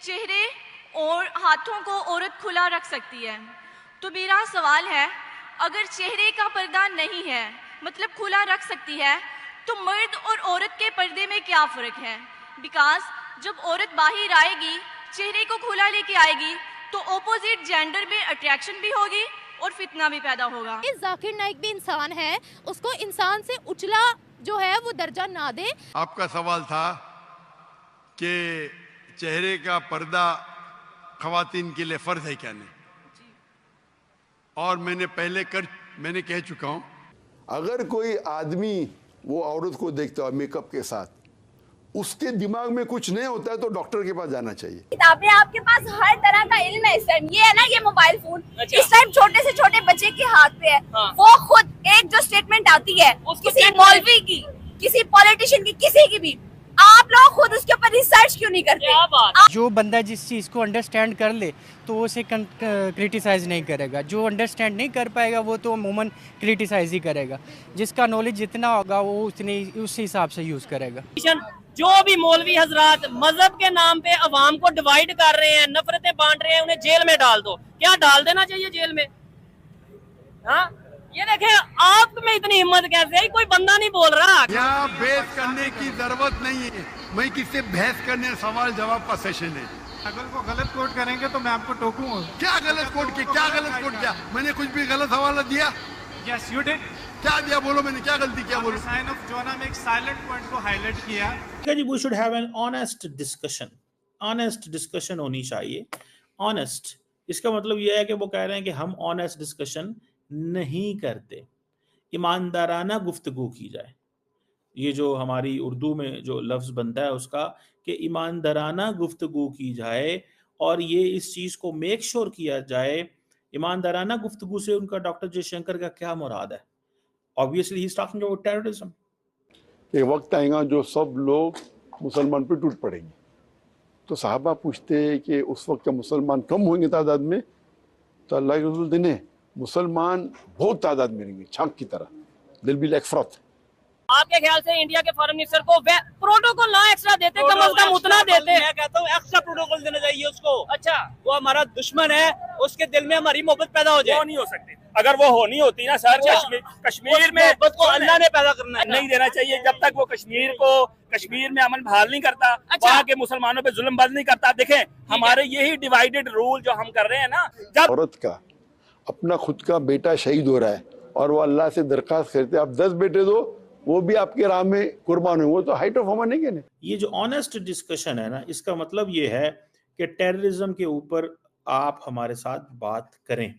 चेहरे और हाथों को औरत खुला रख सकती है। तो मेरा सवाल है, अगर चेहरे का पर्दा नहीं है, मतलब खुला रख सकती है, तो मर्द और औरत के पर्दे में क्या फ़र्क है? बिकॉज जब औरत बाहर आएगी, चेहरे को खुला लेके आएगी, तो ऑपोजिट जेंडर में अट्रैक्शन भी होगी और फितना भी पैदा होगा। जाकिर नाइक भी इंसान है, उसको इंसान से उचला जो है वो दर्जा ना दे। आपका सवाल था कि चेहरे का पर्दा खवातीन के लिए फर्ज है क्या नहीं, और मैंने कह चुका हूं, अगर कोई आदमी वो औरत को देखता है मेकअप के साथ, उसके दिमाग में कुछ नहीं होता है तो डॉक्टर के पास जाना चाहिए। किताबें आपके पास हर तरह का इल्म है इस टाइम। ये है ना, ये मोबाइल फोन इस टाइम छोटे से छोटे बच्चे के हाथ पे है। वो खुद एक जो स्टेटमेंट आती है किसी मौलवी की, किसी पॉलिटिशियन की, किसी की भी, आप लोग खुद उसके ऊपर रिसर्च क्यों नहीं करते? जो बंदा जिस चीज़ को अंडरस्टैंड कर ले तो वो उसे क्रिटिसाइज नहीं करेगा, जो अंडरस्टैंड नहीं कर पाएगा वो तो अमूमन क्रिटिसाइज ही करेगा। जिसका नॉलेज जितना होगा वो उतने उस हिसाब से यूज़ करेगा। जो भी मौलवी हजरात मजहब के नाम पे अवाम को डिवाइड कर रहे हैं, नफरतें बांट रहे हैं, उन्हें जेल में डाल दो। क्या डाल देना चाहिए जेल में? हाँ, ये देखें, आप में इतनी हिम्मत कैसे है? कोई बंदा नहीं बोल रहा। यहाँ बहस करने की जरूरत नहीं है, मैं किससे बहस करने, सवाल जवाब का सेशन है। अगर को गलत कोट करेंगे तो मैं आपको टोकूंगा। क्या गलत कोट किया? क्या गलत कोट किया? मैंने कुछ भी गलत हवाला दिया? Yes you did. क्या दिया? बोलो, मैंने क्या गलती किया? बोलो। साइन ऑफ जोना में एक साइलेंट पॉइंट को हाईलाइट किया जी, we should have an honest discussion. Honest discussion होनी चाहिए। ऑनेस्ट, इसका मतलब यह है कि वो कह रहे हैं कि हम ऑनेस्ट डिस्कशन नहीं करते, ईमानदाराना गुफ्तगू की जाए। ये जो हमारी उर्दू में जो लफ्ज़ बनता है उसका, कि ईमानदाराना गुफ्तगू की जाए, और ये इस चीज़ को मेक श्योर किया जाए। ईमानदाराना गुफ्तगू से उनका डॉक्टर जयशंकर का क्या मुराद है? Obviously he is talking about terrorism. एक वक्त आएगा जो सब लोग मुसलमान पे टूट पड़ेंगे। तो साहबा पूछते हैं कि उस वक्त जब मुसलमान कम होंगे तादाद में, तो अल्लाह के रसूल दिन है मुसलमान बहुत तादाद में रहेंगे, छाक की तरह, दिल भी लाइक फ्रॉथ। आपके ख्याल से इंडिया के फॉरेन मिनिस्टर को प्रोटोकॉल ना एक्स्ट्रा देते, कम से कम उतना देते? मैं कहता हूँ एक्स्ट्रा प्रोटोकॉल देना चाहिए उसको। अच्छा, वो हमारा दुश्मन है, उसके दिल में हमारी मोहब्बत पैदा हो जाए। वो नहीं हो सकती। अगर वो होनी होती ना सर, कश्मीर में को अल्लाह ने पैदा करना है, नहीं देना चाहिए। जब तक वो कश्मीर में अमन बहाल नहीं करता, वहाँ के मुसलमानों पे जुल्म बंद नहीं करता। देखें, हमारे यही डिवाइडेड रूल जो हम कर रहे हैं ना, जब औरत का अपना खुद का बेटा शहीद हो रहा है और वो अल्लाह से दरखास्त करते आप 10 बेटे दो, वो भी आपके राह में कुर्बान हुए, वो तो हाइट ऑफ ह्यूमन है क्या? ये जो ऑनेस्ट डिस्कशन है ना, इसका मतलब ये है कि टेररिज्म के ऊपर आप हमारे साथ बात करें,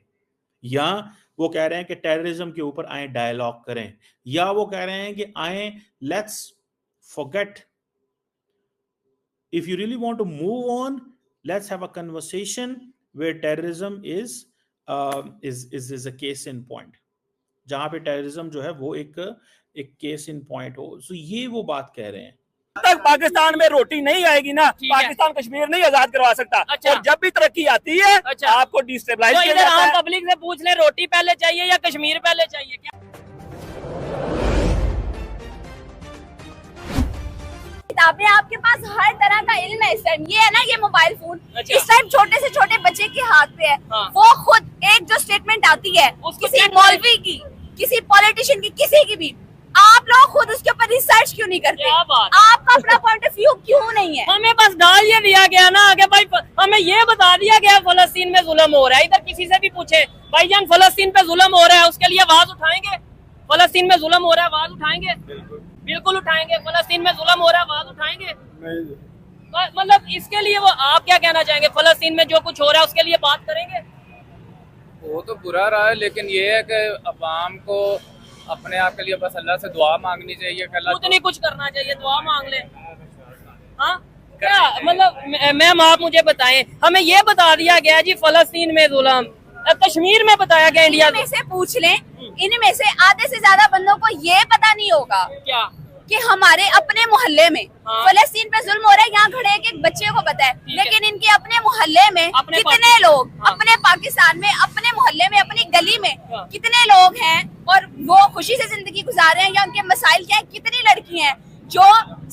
या वो कह रहे हैं कि टेररिज्म के ऊपर आए डायलॉग करें, या वो कह रहे हैं कि आए let's forget, if you really want to move on, let's have a conversation where terrorism is a case in point, जहां पे टेररिज्म जो है वो एक केस इन पॉइंट हो। सो ये वो बात कह रहे हैं। जब तक पाकिस्तान में रोटी नहीं आएगी ना, पाकिस्तान कश्मीर नहीं आजाद करवा सकता। अच्छा। और जब भी तरक्की आती है, अच्छा, आपको डिस्टेबलाइज किया जाता है। पब्लिक से पूछ ले, रोटी पहले चाहिए या कश्मीर पहले चाहिए? क्या किताबें आपके पास हर तरह का इल्म है इस टाइम। ये है ना, ये मोबाइल फोन इस टाइम छोटे से छोटे बच्चे के हाथ पे है। वो खुद एक जो स्टेटमेंट आती है किसी मौलवी की, किसी पॉलिटिशियन की, किसी की भी, आप लोग खुद उसके ऊपर रिसर्च क्यों नहीं करते? आपका अपना पॉइंट ऑफ व्यू क्यों नहीं है? हमें बस डाल ये दिया गया ना कि भाई, हमें ये बता दिया गया फलस्तीन में जुल्म हो रहा है। इधर किसी से भी पूछे, भाईजान फलस्तीन पे जुल्म हो रहा है, उसके लिए आवाज उठाएंगे? फलस्तीन में जुल्म हो रहा है, आवाज उठाएंगे? बिल्कुल उठाएंगे। फलस्तीन में जुल्म हो रहा है, आवाज उठाएंगे? मतलब इसके लिए वो आप क्या कहना चाहेंगे? फलस्तीन में जो कुछ हो रहा है उसके लिए बात करेंगे? वो तो बुरा रहा है, लेकिन ये है कि अवाम को अपने आप के लिए बस अल्लाह से दुआ मांगनी चाहिए। खुद नहीं कुछ करना चाहिए, दुआ मांग ले। हाँ, क्या मतलब? मैम आप मुझे बताएं, हमें ये बता दिया गया जी फलस्तीन में जुल्म, कश्मीर में बताया गया इंडिया में से पूछ लें, इनमें से आधे से ज्यादा बंदों को ये पता नहीं होगा क्या कि हमारे अपने मोहल्ले में फलस्तीन पे जुल्म हो रहा है। यहाँ खड़े एक बच्चे को पता है, लेकिन इनके अपने मोहल्ले में कितने लोग, अपने पाकिस्तान में, अपने मोहल्ले में, अपनी गली में कितने लोग हैं और वो खुशी से जिंदगी गुजार रहे हैं, या उनके मसाइल क्या है? कितनी लड़कियां हैं जो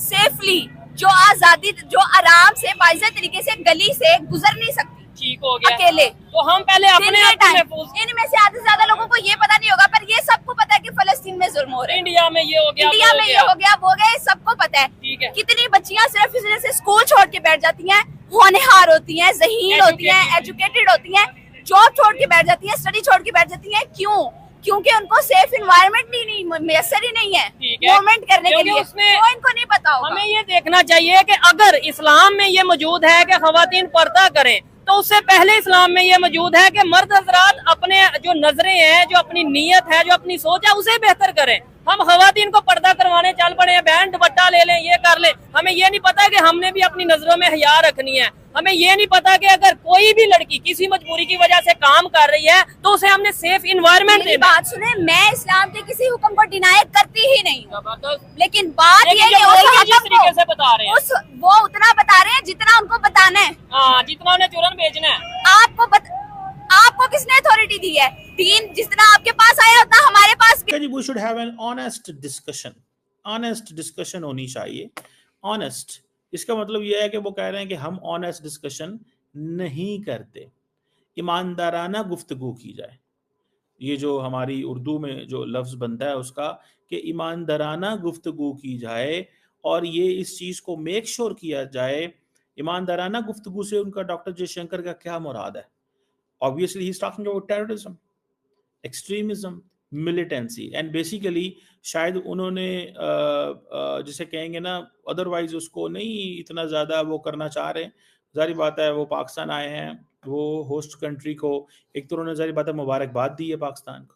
सेफली जो आजादी, जो आराम से बाइज़त तरीके से गली से गुजर नहीं सकती, ठीक हो गया अकेले। तो हम पहले अपने आप को महफूज, इनमें से आधे से ज्यादा लोगों को ये पता नहीं होगा, पर ये सबको पता है कि फलस्तीन में जुल्म हो रहा है, इंडिया में ये हो गया, इंडिया में ये हो गया, वो हो गया, ये सबको पता है। ठीक है। कितनी बच्चियां सिर्फ इस वजह से स्कूल छोड़ के बैठ जाती हैं, होनहार होती हैं, ज़हीन होती हैं, एजुकेटेड होती हैं, जॉब छोड़ के बैठ जाती हैं, स्टडी छोड़ के बैठ जाती हैं। क्यों? क्योंकि उनको सेफ इन्वायरमेंट नहीं मैसर ही नहीं है मूवमेंट करने के लिए, वो इनको नहीं पता होगा। हमें ये देखना चाहिए कि अगर इस्लाम में ये मौजूद है कि खवातीन पर्दा करें, तो उससे पहले इस्लाम में ये मौजूद है कि मर्द हजरात अपने जो नजरें हैं, जो अपनी नीयत है, जो अपनी सोच है, उसे बेहतर करें। हम खवातीन को पर्दा करवाने चल पड़े हैं, बैंड दुपट्टा ले लें, ये कर लें। हमें ये नहीं पता कि हमने भी अपनी नजरों में हया रखनी है। हमें ये नहीं पता कि अगर कोई भी लड़की किसी मजबूरी की वजह से काम कर रही है तो उसे हमने सेफ इन्वायरमेंट मेरी बात सुने, मैं इस्लाम के किसी हुक्म को डिनाई करती ही नहीं हूँ, लेकिन बात ये है जिस तरीके से बता रहे हैं वो उतना बता रहे हैं जितना उनको बताना है। हाँ, जितना उन्हें चूरन भेजना है। आपको किसने अथॉरिटी दी है? दीन जितना आपके पास आया उतना हमारे पास भी। We should have an honest discussion, honest discussion होनी चाहिए। ऑनेस्ट, इसका मतलब यह है कि वो कह रहे हैं कि हम ऑनेस्ट डिस्कशन नहीं करते, ईमानदाराना गुफ्तगू की जाए। ये जो हमारी उर्दू में जो लफ्ज बनता है उसका कि ईमानदाराना गुफ्तगू की जाए, और ये इस चीज को मेक श्योर किया जाए। ईमानदाराना गुफ्तगू से उनका डॉक्टर जयशंकर का क्या मुराद है? Obviously he's talking about terrorism, extremism, militancy, and basically शायद उन्होंने जिसे कहेंगे ना, अदरवाइज उसको नहीं इतना ज़्यादा वो करना चाह रहे। जारी बात है वो पाकिस्तान आए हैं, वो होस्ट कंट्री को एक तो उन्होंने जारी बात है मुबारकबाद दी है पाकिस्तान को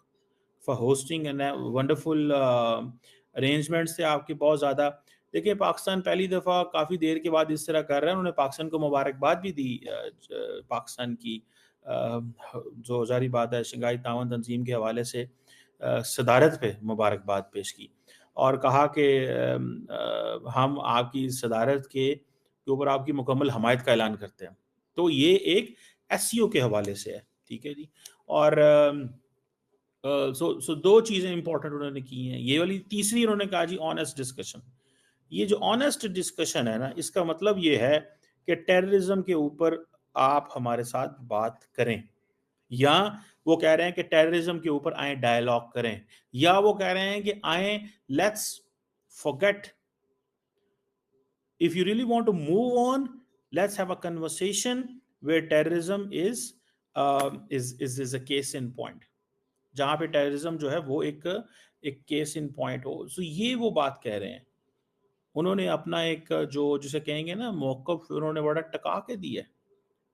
for hosting and wonderful arrangements थे आपके बहुत ज़्यादा। देखिए पाकिस्तान पहली दफ़ा काफ़ी देर के बाद इस तरह कर रहे हैं। उन्होंने पाकिस्तान को मुबारकबाद भी दी, पाकिस्तान की जो जारी बात है शंघाई ताउन तंजीम के हवाले से सदारत पे मुबारकबाद पेश की और कहा कि हम आपकी सदारत के ऊपर आपकी मुकम्मल हमायत का ऐलान करते हैं। तो ये एक एससीओ के हवाले से है, ठीक है जी। और सो दो चीज़ें इंपॉर्टेंट उन्होंने की हैं। ये वाली तीसरी उन्होंने कहा जी ऑनेस्ट डिस्कशन। ये जो ऑनेस्ट डिस्कशन है ना, इसका मतलब ये है कि टेररिज्म के ऊपर आप हमारे साथ बात करें, या वो कह रहे हैं कि टेररिज्म के ऊपर आए डायलॉग करें, या वो कह रहे हैं कि आए let's forget, if you really want to move on let's have a conversation where terrorism is a case in point, जहां पे टेररिज्म जो है वो एक केस इन पॉइंट हो। सो ये वो बात कह रहे हैं। उन्होंने अपना एक जो जिसे कहेंगे ना मौक़िफ़ उन्होंने बड़ा टका के दिया है,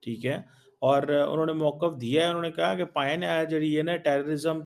ठीक है। और उन्होंने मौक़िफ़ दिया है, उन्होंने कहा कि पायन है जी ना टेररिज्म